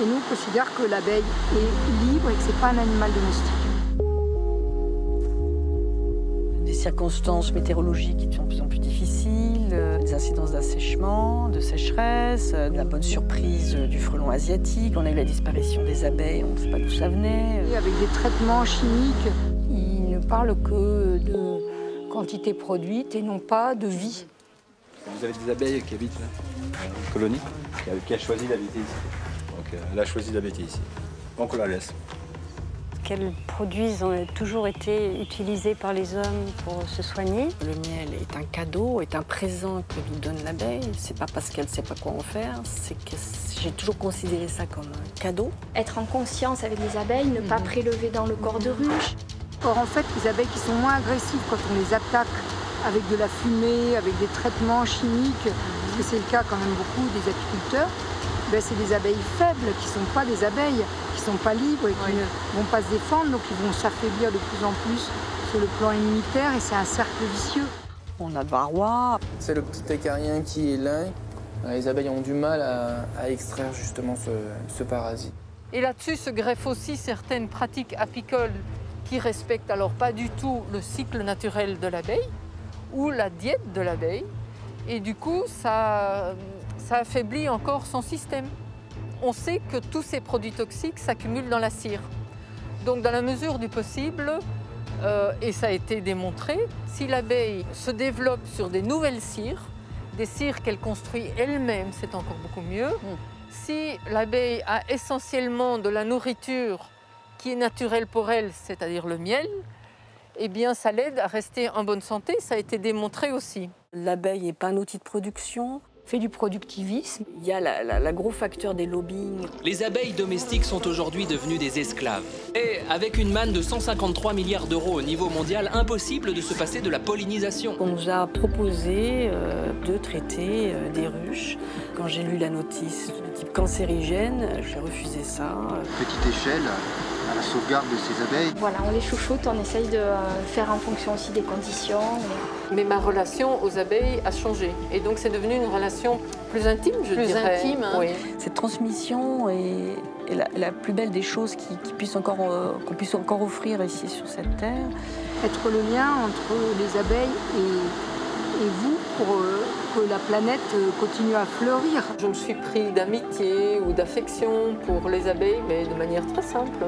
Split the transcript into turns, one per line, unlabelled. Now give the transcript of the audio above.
Et nous, on considère que l'abeille est libre et que ce n'est pas un animal domestique.
Des circonstances météorologiques qui sont de plus en plus difficiles, des incidences d'assèchement, de sécheresse, de la bonne surprise du frelon asiatique. On a eu la disparition des abeilles, on ne sait pas d'où ça venait.
Et avec des traitements chimiques, ils ne parlent que de quantité produite et non pas de vie.
Vous avez des abeilles qui habitent là, en colonie, qui a choisi d'habiter ici. Donc elle a choisi d'habiter ici. Donc on la laisse.
Quels produits ont toujours été utilisés par les hommes pour se soigner.
Le miel est un cadeau, est un présent que nous donne l'abeille. C'est pas parce qu'elle ne sait pas quoi en faire, c'est que j'ai toujours considéré ça comme un cadeau.
Être en conscience avec les abeilles, ne pas prélever dans le corps de ruche.
Or, en fait, les abeilles qui sont moins agressives quand on les attaque avec de la fumée, avec des traitements chimiques, parce que c'est le cas quand même beaucoup des apiculteurs, ben c'est des abeilles faibles qui ne sont pas des abeilles, qui ne sont pas libres et qui ne vont pas se défendre, donc ils vont s'affaiblir de plus en plus sur le plan immunitaire et c'est un cercle vicieux.
On a le varroa.
C'est le petit acarien qui est là. Les abeilles ont du mal à extraire justement ce parasite.
Et là-dessus se greffent aussi certaines pratiques apicoles qui respectent alors pas du tout le cycle naturel de l'abeille ou la diète de l'abeille. Et du coup, ça affaiblit encore son système. On sait que tous ces produits toxiques s'accumulent dans la cire. Donc dans la mesure du possible, et ça a été démontré, si l'abeille se développe sur des nouvelles cires, des cires qu'elle construit elle-même, c'est encore beaucoup mieux. Si l'abeille a essentiellement de la nourriture qui est naturelle pour elle, c'est-à-dire le miel, eh bien ça l'aide à rester en bonne santé, ça a été démontré aussi.
L'abeille n'est pas un outil de production.
Fait du productivisme.
Il y a la gros facteur des lobbying.
Les abeilles domestiques sont aujourd'hui devenues des esclaves. Et avec une manne de 153 milliards d'euros au niveau mondial, impossible de se passer de la pollinisation.
On nous a proposé de traiter des ruches. Quand j'ai lu la notice de type cancérigène, j'ai refusé ça.
Petite échelle, à la sauvegarde de ces abeilles.
Voilà, on les chouchoute, on essaye de faire en fonction aussi des conditions.
Mais ma relation aux abeilles a changé. Et donc c'est devenu une relation plus intime, je dirais.
Plus intime, hein.
Oui.
Cette transmission est la plus belle des choses qu'on puisse encore offrir ici sur cette terre.
Être le lien entre les abeilles et vous pour que la planète continue à fleurir.
Je me suis pris d'amitié ou d'affection pour les abeilles, mais de manière très simple.